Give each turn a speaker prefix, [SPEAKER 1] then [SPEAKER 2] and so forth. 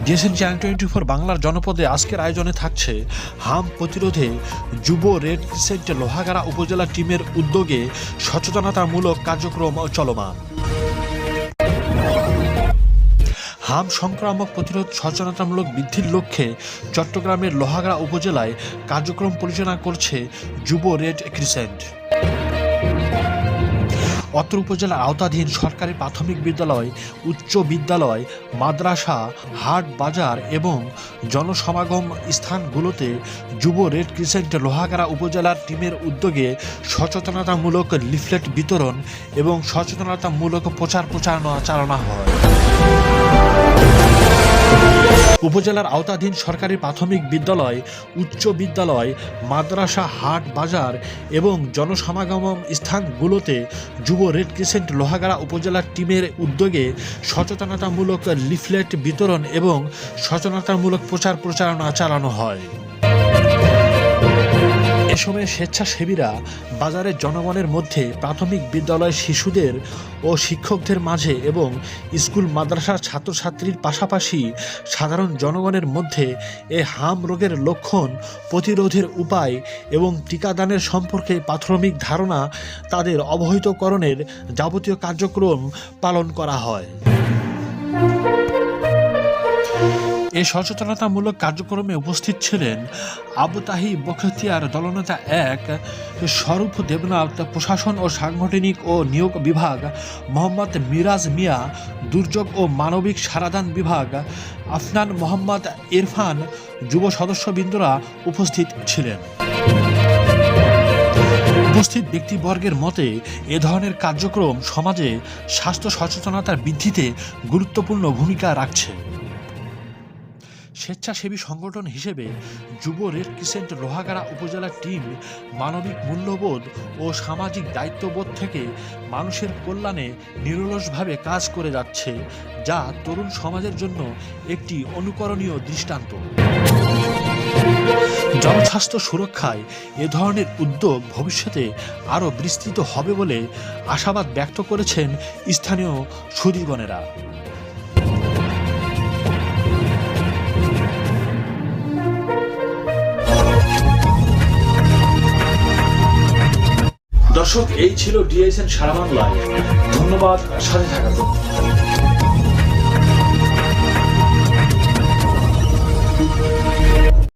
[SPEAKER 1] DSN channel 24 বাংলার জনপদে আজকের আয়োজনে থাকছে হাম প্রতিরোধে যুব রেড ক্রিসেন্ট লোহাগাড়া উপজেলা টিমের উদ্যোগে সচেতনতামূলক কার্যক্রম চলমান। হাম সংক্রামক প্রতিরোধ সচেতনতামূলক বৃদ্ধির লক্ষ্যে চট্টগ্রামের লোহাগাড়া উপজেলায় কার্যক্রম পরিচালনা করছে যুব রেড ক্রিসেন্ট। অত্র উপজেলার আওতাধীন সরকারি প্রাথমিক বিদ্যালয়, উচ্চ বিদ্যালয়, মাদ্রাসা, হাট বাজার এবং জনসমাগম স্থানগুলোতে যুব রেড ক্রিসেন্ট লোহাগাড়া উপজেলার টিমের উদ্যোগে সচেতনতামূলক লিফলেট বিতরণ এবং সচেতনতামূলক প্রচারণা চালানো হয়। উপজেলার আওতাধীন সরকারি প্রাথমিক বিদ্যালয়, উচ্চ বিদ্যালয়, মাদ্রাসা, হাট বাজার এবং জনসমাগম স্থানগুলোতে যুব রেড ক্রিসেন্ট লোহাগাড়া উপজেলার টিমের উদ্যোগে সচেতনতামূলক লিফলেট বিতরণ এবং সচেতনতামূলক প্রচারণা চালানো হয়। এ সময় স্বেচ্ছাসেবীরা বাজারের জনগণের মধ্যে, প্রাথমিক বিদ্যালয়ের শিশুদের ও শিক্ষকদের মাঝে এবং স্কুল মাদ্রাসার ছাত্রছাত্রীর পাশাপাশি সাধারণ জনগণের মধ্যে এ হাম রোগের লক্ষণ, প্রতিরোধের উপায় এবং টিকাদানের সম্পর্কে প্রাথমিক ধারণা তাদের অবহিতকরণের যাবতীয় কার্যক্রম পালন করা হয়। এই সচেতনতামূলক কার্যক্রমে উপস্থিত ছিলেন আবু তাহি বখতিয়ার, দলনেতা 1, স্বরূপ দেবনাথ, প্রশাসন ও সাংগঠনিক ও নিয়োগ বিভাগ, মোহাম্মদ মিরাজ মিয়া, দুর্যোগ ও মানবিক সারাদান বিভাগ, আফনান মোহাম্মদ ইরফান, যুব সদস্যবৃন্দরা উপস্থিত ছিলেন। উপস্থিত ব্যক্তিবর্গের মতে এ ধরনের কার্যক্রম সমাজে স্বাস্থ্য সচেতনতার বৃদ্ধিতে গুরুত্বপূর্ণ ভূমিকা রাখছে। স্বেচ্ছাসেবী সংগঠন হিসেবে যুব রেড ক্রিসেন্ট লোহাগাড়া উপজেলা টিম মানবিক মূল্যবোধ ও সামাজিক দায়িত্ববোধ থেকে মানুষের কল্যাণে নিরলসভাবে কাজ করে যাচ্ছে, যা তরুণ সমাজের জন্য একটি অনুকরণীয় দৃষ্টান্ত। জনস্বাস্থ্য সুরক্ষায় এ ধরনের উদ্যোগ ভবিষ্যতে আরও বিস্তৃত হবে বলে আশাবাদ ব্যক্ত করেছেন স্থানীয় সুধীগণেরা। দর্শক, এই ছিল ডিএসএন সারা বাংলায়। ধন্যবাদ সাথে থাকার জন্য।